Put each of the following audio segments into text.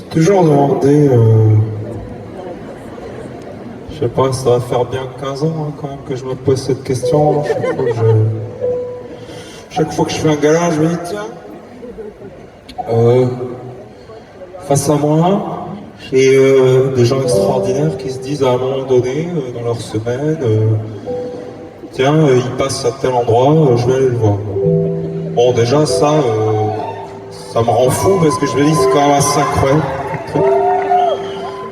Toujours demandé, je sais pas, ça va faire bien 15 ans hein, quand même que je me pose cette question. Chaque fois que je fais un gala, je me dis tiens, face à moi, j'ai des gens extraordinaires qui se disent à un moment donné, dans leur semaine, tiens, ils passent à tel endroit, je vais aller le voir. Bon déjà ça me rend fou parce que je me dis c'est quand même assez incroyable.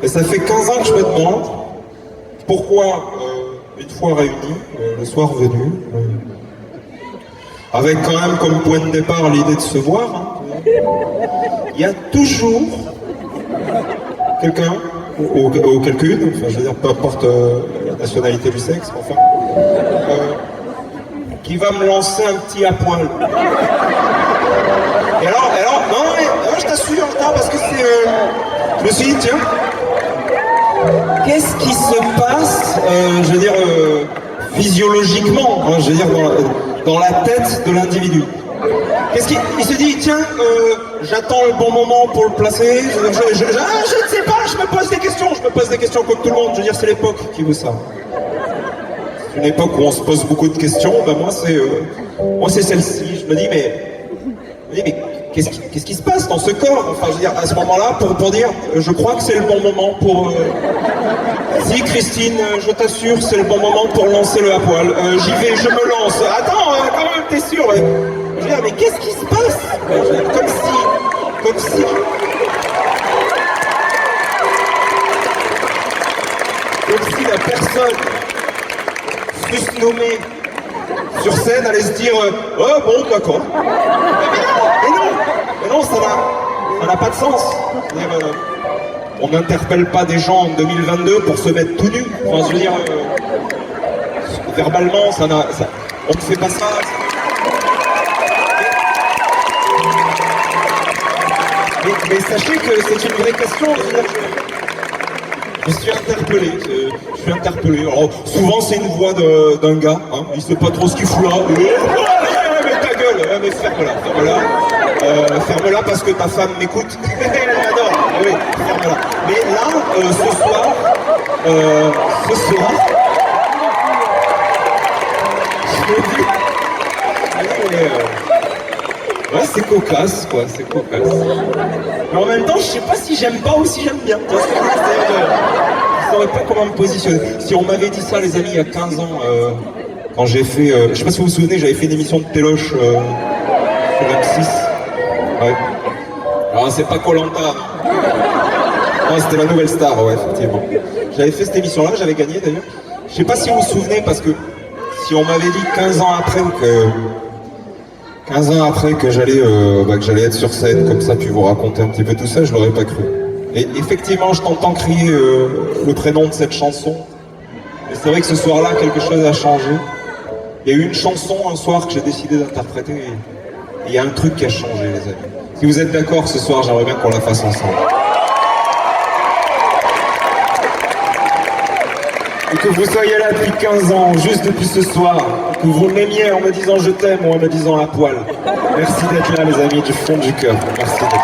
Et ça fait 15 ans que je me demande pourquoi, une fois réunis, le soir venu, avec quand même comme point de départ l'idée de se voir, hein, il y a toujours quelqu'un, ou quelqu'une, enfin je veux dire peu importe la nationalité du sexe, enfin, qui va me lancer un petit à poil. Et alors non, je t'assure, parce que c'est... je me suis dit, tiens, qu'est-ce qui se passe, je veux dire, physiologiquement, hein, je veux dire, dans la tête de l'individu. Il se dit, tiens, j'attends le bon moment pour le placer, je ne sais pas, je me pose des questions comme tout le monde, je veux dire, c'est l'époque qui veut ça. C'est une époque où on se pose beaucoup de questions, ben moi c'est celle-ci, je me dis, mais qu'est-ce qui se passe dans ce corps? Enfin, je veux dire, à ce moment-là, pour dire, je crois que c'est le bon moment pour... Si, Christine, je t'assure, c'est le bon moment pour lancer le à poil. J'y vais, je me lance. Attends, quand même, t'es sûr? Je veux dire, mais qu'est-ce qui se passe? Comme si la personne fût nommée sur scène allait se dire oh bon d'accord. Mais non, ça n'a pas de sens. On n'interpelle pas des gens en 2022 pour se mettre tout nu. Enfin, je veux dire, verbalement, on ne fait pas ça. Mais sachez que c'est une vraie question. Je suis interpellé. Alors, souvent, c'est une voix d'un gars. Hein, il sait pas trop ce qu'il fout là. Mais ta gueule, mais ferme-la. Ferme-la parce que ta femme m'écoute. Elle m'adore. Oui, ferme-la. Mais là, ce soir, je me dis, ouais, c'est cocasse, quoi, c'est cocasse. Mais en même temps, je sais pas si j'aime pas ou si j'aime bien. Je ne saurais pas comment me positionner. Si on m'avait dit ça, les amis, il y a 15 ans, quand j'ai fait... je sais pas si vous vous souvenez, j'avais fait une émission de Téloche sur M6. Ouais. Alors, c'est pas Koh-Lanta. Non, c'était la Nouvelle Star, ouais, effectivement. J'avais fait cette émission-là, j'avais gagné d'ailleurs. Je sais pas si vous vous souvenez, parce que si on m'avait dit 15 ans après que j'allais être sur scène comme ça, puis vous raconter un petit peu tout ça, je l'aurais pas cru. Et effectivement, je t'entends crier le prénom de cette chanson. Et c'est vrai que ce soir-là, quelque chose a changé. Il y a eu une chanson un soir que j'ai décidé d'interpréter. Et il y a un truc qui a changé, les amis. Si vous êtes d'accord ce soir, j'aimerais bien qu'on la fasse ensemble. Et que vous soyez là depuis 15 ans, juste depuis ce soir, que vous m'aimiez en me disant je t'aime ou en me disant à poil. Merci d'être là, les amis, du fond du cœur. Merci d'être là.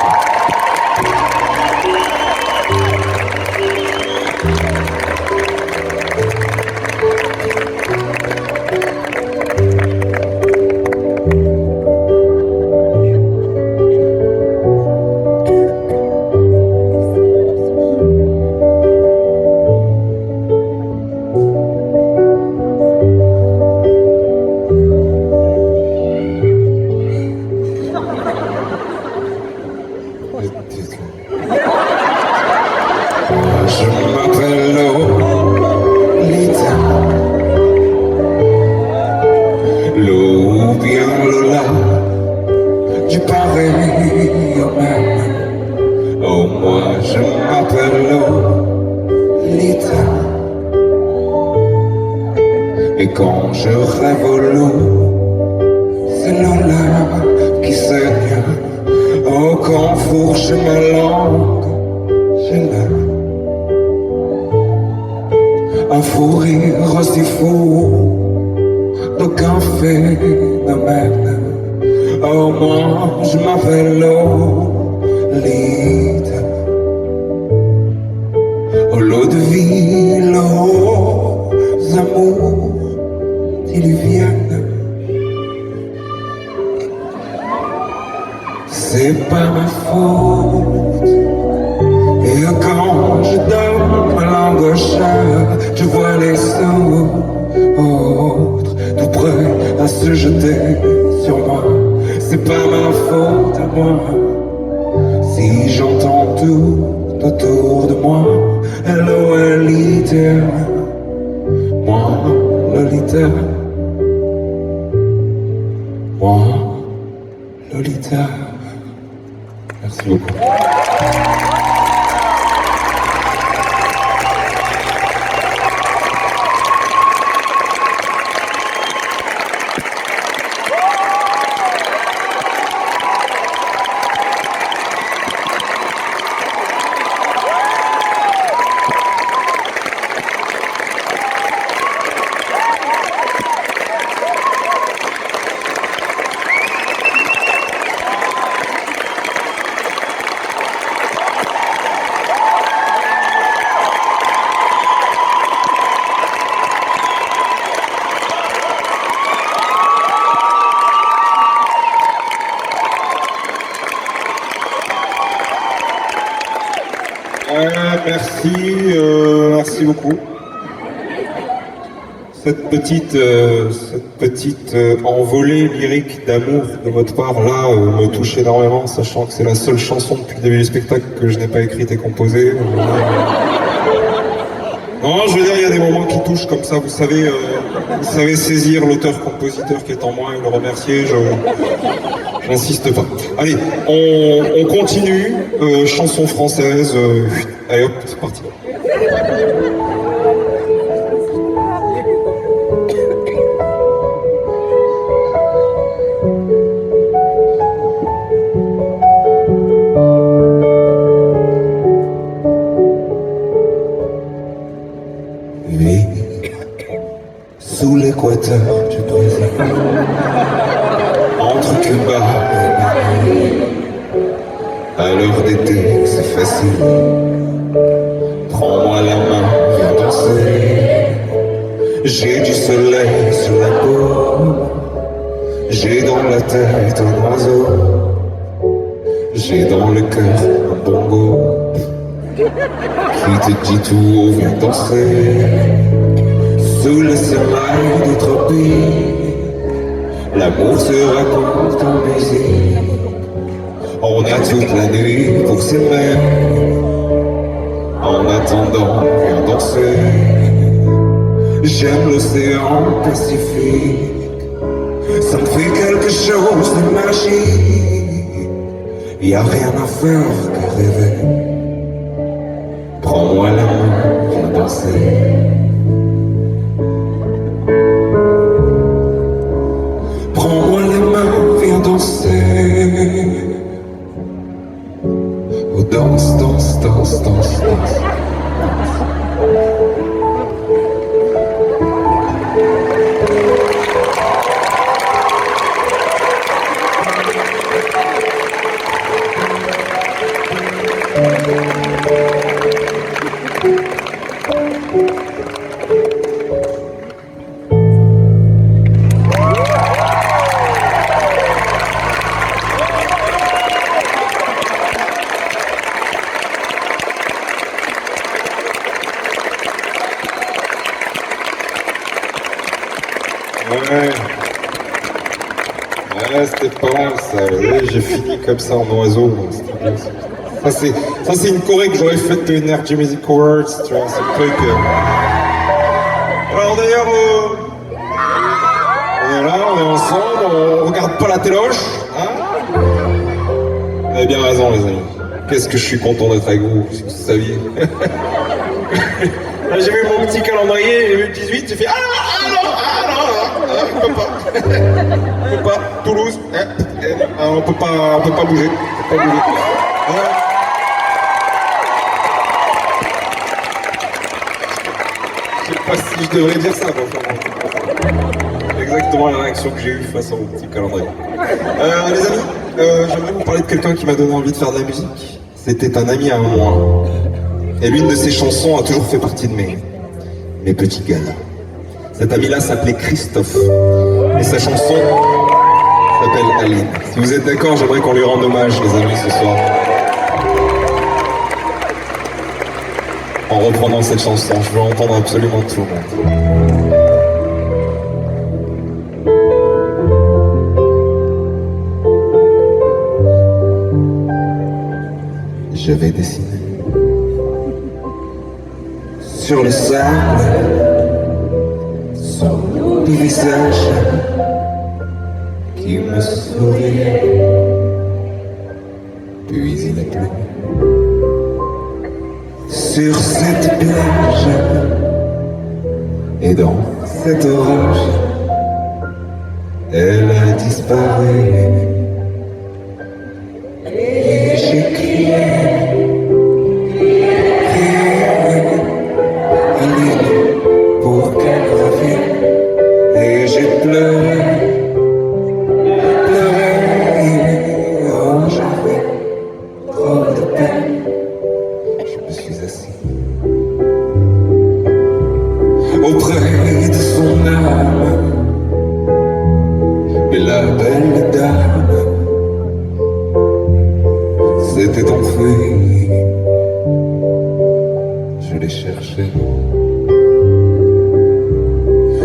Je m'appelle Lolita, Lo ou bien Lola, du pareil au même. Oh, moi je m'appelle Lolita, et quand je rêve au loup, c'est Lola qui saigne. Oh, qu'enfourche ma langue, je l'aime. Un fou rire aussi fou d'aucun phénomène. Oh, moi, je m'appelle Lolita. Oh, l'eau de vie, l'eau amours diluviennes. C'est pas ma faute. Et quand je donne ma langue au chat, je vois les autres tout prêts à se jeter sur moi. C'est pas ma faute à moi si j'entends tout autour de moi. Hello Lolita, moi Lolita, moi Lolita. Merci beaucoup. Merci beaucoup. Cette petite envolée lyrique d'amour de votre part là me touche énormément, sachant que c'est la seule chanson depuis le début du spectacle que je n'ai pas écrite et composée. Non, je veux dire, il y a des moments qui touchent comme ça, vous savez saisir l'auteur-compositeur qui est en moi et le remercier, j'insiste pas. Allez, on continue, chanson française, allez hop, c'est parti. Sous l'équateur du Brésil, entre Cuba et Paris, à l'heure d'été c'est facile. Prends-moi la main, viens danser. J'ai du soleil sur la peau, j'ai dans la tête un oiseau, j'ai dans le cœur un bongo qui te dit tout haut, viens danser. Sous le soleil des tropiques, l'amour se raconte en musique. On a toute la nuit pour s'aimer. En attendant, viens danser. J'aime l'océan Pacifique. Ça me fait quelque chose de magique. Y a rien à faire que rêver. Prends-moi la main, viens danser. Prends-moi les mains, viens danser. Oh, danse, danse, danse, danse, danse. Ouais, c'était pas mal ça. J'ai fini comme ça en oiseau. Ça c'est une choré que j'aurais faite de Energy Music Awards, tu vois, c'est le truc. Alors d'ailleurs, on est là, on est ensemble, on regarde pas la téloche, hein. Vous avez bien raison les amis. Qu'est-ce que je suis content d'être avec vous, si vous saviez. Là, j'ai vu mon petit calendrier, j'ai vu le 18, j'ai fait non, on peut pas. Toulouse, on peut pas bouger. pas mauvais. Je sais pas si je devrais dire ça, mais enfin, exactement la réaction que j'ai eue face au petit calendrier. Les amis, j'aimerais vous parler de quelqu'un qui m'a donné envie de faire de la musique. C'était un ami à moi. Et l'une de ses chansons a toujours fait partie de mes petits gars. Cet ami-là s'appelait Christophe. Et sa chanson s'appelle Aline. Si vous êtes d'accord, j'aimerais qu'on lui rende hommage, les amis, ce soir. En reprenant cette chanson, je veux entendre absolument tout le monde. J'avais dessiné sur le sable son visage qui me souriait, puis il a plu sur cette plage et dans cet orage elle a disparu et j'ai crié pour qu'elle revienne et j'ai pleuré, oh j'avais trop de peine, je me suis assis auprès de son âme, mais la belle dame s'était enfuie, je l'ai cherchée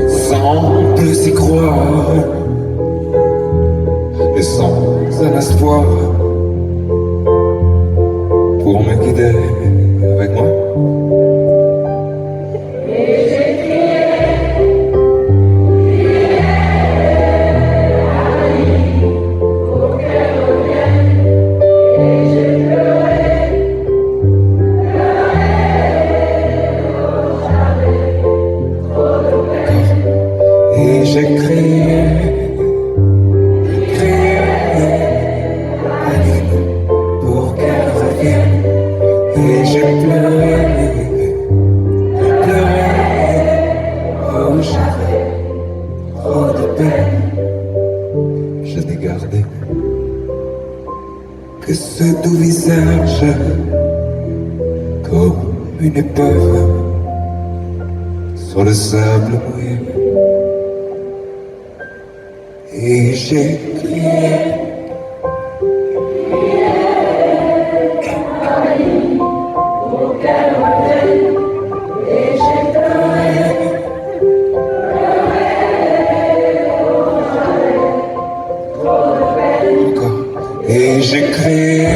sans plus y croire, et sans un espoir pour me guider avec moi. Et j'ai crié, Aline, pour qu'elle revienne, et j'ai pleuré, oh j'avais trop de peine. Et j'ai crié, Aline, pour qu'elle revienne. Et j'ai pleuré, oh j'avais trop de peine. Je n'ai gardé que ce doux visage, comme une épave sur le sable mouillé. Et j'ai crié, Aline, pour qu'elle revienne. Et j'ai pleuré, oh j'avais trop de peine. Encore. Et j'ai crié,